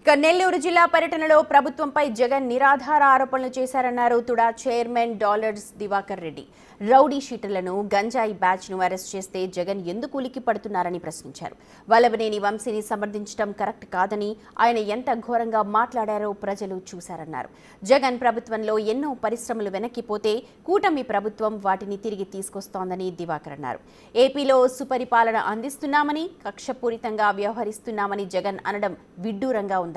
ఇక నెల్లూరు జిల్లా పర్యటనలో ప్రభుత్వంపై జగన్ నిరాధార ఆరోపణలు చేశారన్నారు TUDA chairman dollars Diwakar Reddy. Rowdy షీటర్లను గంజాయి బ్యాచ్ను అరెస్ట్ చేస్తే జగన్ ఎందుకు ఉలిక్కి పడుతున్నారని ప్రశ్నించారు. వల్లభనేని వంశీని సమర్థించడం కరెక్ట్ కాదని, ఆయన ఎంత ఘోరంగా మాట్లాడారో ప్రజలు చూశారన్నారు. జగన్ ప్రభుత్వంలో ఎన్నో పరిశ్రమలు వెనక్కిపోతే కూటమి ప్రభుత్వం వాటిని తిరిగి తీసుకొస్తోందని దివాకర్ అన్నారు. ఏపీలో సుపరిపాలన అందిస్తున్నామని, కక్షపూరితంగా వ్యవహరిస్తున్నామని జగన్ అనడం విడ్డూరంగా ఉందన్నారు.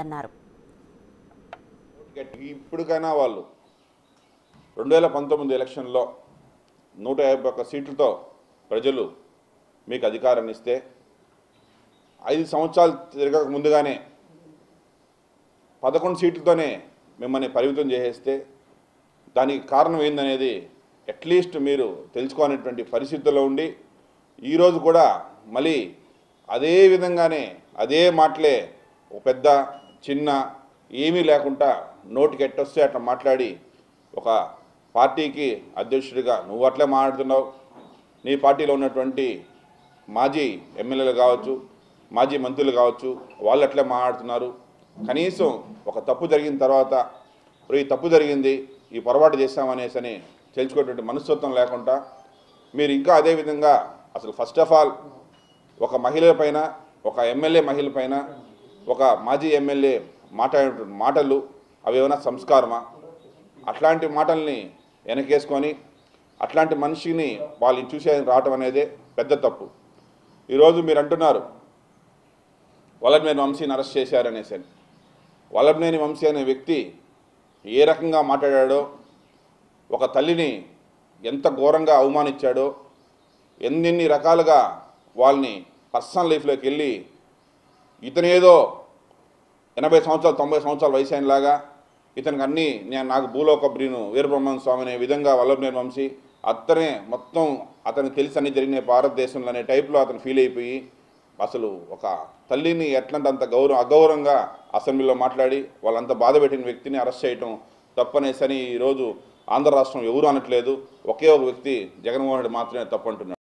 ఇప్పటికైనా వాళ్ళు 2019 ఎలక్షన్లో 151 సీట్లతో ప్రజలు మీకు అధికారాన్ని ఇస్తే 5 సంవత్సరాలు తిరగక ముందుగానే 11 సీట్లతోనే మిమ్మల్ని పరిమితం చేసేస్తే దానికి కారణం ఏందనేది అట్లీస్ట్ మీరు తెలుసుకోనేటువంటి పరిస్థితుల్లో ఉండి ఈరోజు కూడా మళ్ళీ అదే విధంగానే అదే మాటలే ఒక పెద్ద చిన్న ఏమీ లేకుండా నోటికి ఎట్టొస్తే అట్లా మాట్లాడి ఒక పార్టీకి అధ్యక్షుడిగా నువ్వు అట్లే మాట్లాడుతున్నావు. నీ పార్టీలో ఉన్నటువంటి మాజీ ఎమ్మెల్యేలు కావచ్చు, మాజీ మంత్రులు కావచ్చు, వాళ్ళు అట్లే మాట్లాడుతున్నారు. కనీసం ఒక తప్పు జరిగిన తర్వాత ఈ తప్పు జరిగింది, ఈ పొరపాటు చేస్తామనేసి తెలుసుకునేటువంటి మనస్తత్వం లేకుండా మీరు ఇంకా అదేవిధంగా అసలు ఫస్ట్ ఆఫ్ ఆల్ ఒక మహిళ పైన, ఒక ఎమ్మెల్యే మహిళ పైన, ఒక మాజీ ఎమ్మెల్యే మాట్లాడేటువంటి మాటలు అవి ఏమైనా సంస్కారమా? అట్లాంటి మాటల్ని వెనకేసుకొని అట్లాంటి మనిషిని వాళ్ళు చూసే రావటం అనేది పెద్ద తప్పు. ఈరోజు మీరు అంటున్నారు వల్లభనేని వంశీని అరెస్ట్ చేశారనేసి. వల్లభనేని వంశీ అనే వ్యక్తి ఏ రకంగా మాట్లాడాడో, ఒక తల్లిని ఎంత ఘోరంగా అవమానించాడో, ఎన్ని రకాలుగా వాళ్ళని పర్సనల్ లైఫ్లోకి వెళ్ళి ఇతనేదో 80 సంవత్సరాలు 90 సంవత్సరాల వయసు అయినలాగా ఇతనికి అన్నీ నాకు భూలోక బ్రీను వీరబ్రహ్మణ్య స్వామి అనే విధంగా వల్లభనేని వంశీ అతనే మొత్తం అతనికి తెలిసి అన్ని జరిగిన భారతదేశంలో అనే టైప్లో అతను ఫీల్ అయిపోయి అసలు ఒక తల్లిని ఎట్లాంటి అంత అగౌరవంగా అసెంబ్లీలో మాట్లాడి వాళ్ళంత బాధ పెట్టిన వ్యక్తిని అరెస్ట్ చేయటం తప్పనేసని ఈరోజు ఆంధ్ర రాష్ట్రం ఎవరు అనట్లేదు. ఒకే ఒక వ్యక్తి జగన్మోహన్ రెడ్డి మాత్రమే తప్పు అంటున్నాడు.